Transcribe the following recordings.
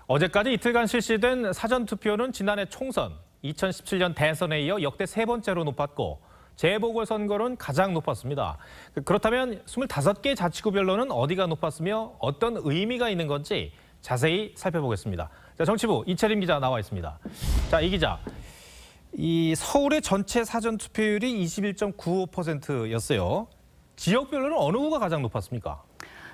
어제까지 이틀간 실시된 사전투표는 지난해 총선, 2017년 대선에 이어 역대 세 번째로 높았고 재보궐선거는 가장 높았습니다. 그렇다면 25개 자치구별로는 어디가 높았으며 어떤 의미가 있는 건지 자세히 살펴보겠습니다. 자, 정치부 이채림 기자 나와 있습니다. 자, 이 기자, 이 서울의 전체 사전투표율이 21.95%였어요. 지역별로는 어느 구가 가장 높았습니까?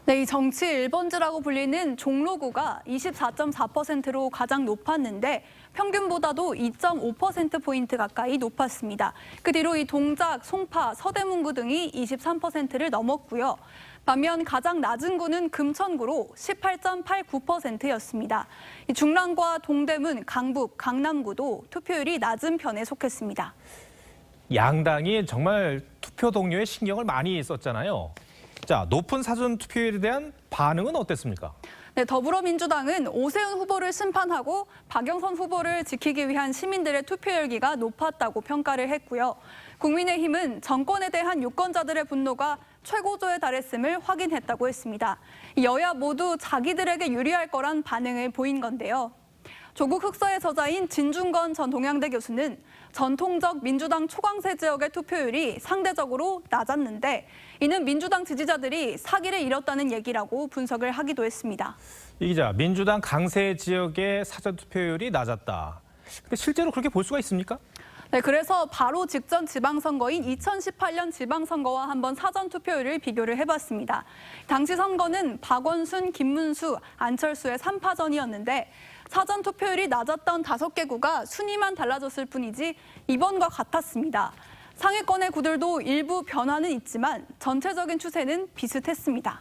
네, 이 정치 1번지라고 불리는 종로구가 24.4%로 가장 높았는데 평균보다도 2.5%포인트 가까이 높았습니다. 그 뒤로 이 동작, 송파, 서대문구 등이 23%를 넘었고요. 반면 가장 낮은 구는 금천구로 18.89%였습니다. 중랑과 동대문, 강북, 강남구도 투표율이 낮은 편에 속했습니다. 양당이 정말 투표 동료에 신경을 많이 썼잖아요. 자, 높은 사전투표율에 대한 반응은 어땠습니까? 네, 더불어민주당은 오세훈 후보를 심판하고 박영선 후보를 지키기 위한 시민들의 투표 열기가 높았다고 평가를 했고요. 국민의힘은 정권에 대한 유권자들의 분노가 최고조에 달했음을 확인했다고 했습니다. 여야 모두 자기들에게 유리할 거란 반응을 보인 건데요. 조국 흑서의 저자인 진중건 전 동양대 교수는 전통적 민주당 초강세 지역의 투표율이 상대적으로 낮았는데 이는 민주당 지지자들이 사기를 잃었다는 얘기라고 분석을 하기도 했습니다. 이 기자, 민주당 강세 지역의 사전투표율이 낮았다. 근데 실제로 그렇게 볼 수가 있습니까? 네, 그래서 바로 직전 지방선거인 2018년 지방선거와 한번 사전투표율을 비교를 해봤습니다. 당시 선거는 박원순, 김문수, 안철수의 3파전이었는데 사전투표율이 낮았던 5개 구가 순위만 달라졌을 뿐이지 이번과 같았습니다. 상위권의 구들도 일부 변화는 있지만 전체적인 추세는 비슷했습니다.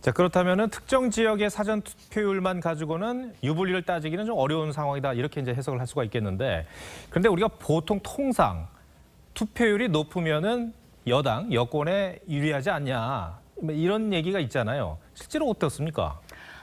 자, 그렇다면 특정 지역의 사전투표율만 가지고는 유불리를 따지기는 좀 어려운 상황이다, 이렇게 이제 해석을 할 수가 있겠는데, 그런데 우리가 보통 통상 투표율이 높으면은 여당, 여권에 유리하지 않냐, 이런 얘기가 있잖아요. 실제로 어떻습니까?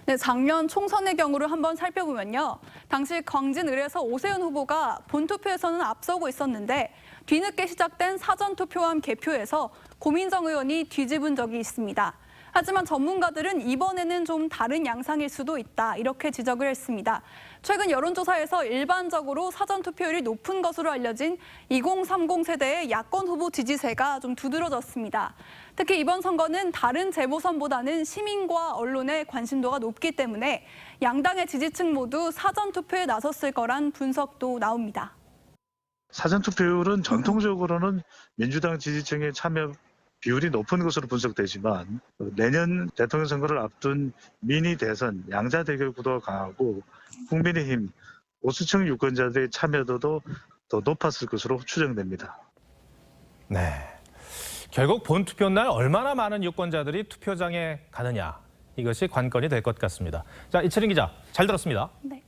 네, 작년 총선의 경우를 한번 살펴보면요. 당시 광진을에서 오세훈 후보가 본투표에서는 앞서고 있었는데 뒤늦게 시작된 사전투표함 개표에서 고민정 의원이 뒤집은 적이 있습니다. 하지만 전문가들은 이번에는 좀 다른 양상일 수도 있다, 이렇게 지적을 했습니다. 최근 여론조사에서 일반적으로 사전투표율이 높은 것으로 알려진 2030 세대의 야권 후보 지지세가 좀 두드러졌습니다. 특히 이번 선거는 다른 재보선보다는 시민과 언론의 관심도가 높기 때문에 양당의 지지층 모두 사전투표에 나섰을 거란 분석도 나옵니다. 사전투표율은 전통적으로는 민주당 지지층의 참여 비율이 높은 것으로 분석되지만 내년 대통령 선거를 앞둔 미니 대선 양자 대결 구도가 강하고 국민의힘 보수층 유권자들의 참여도도 더 높았을 것으로 추정됩니다. 네, 결국 본투표 날 얼마나 많은 유권자들이 투표장에 가느냐, 이것이 관건이 될 것 같습니다. 자, 이채린 기자, 잘 들었습니다. 네.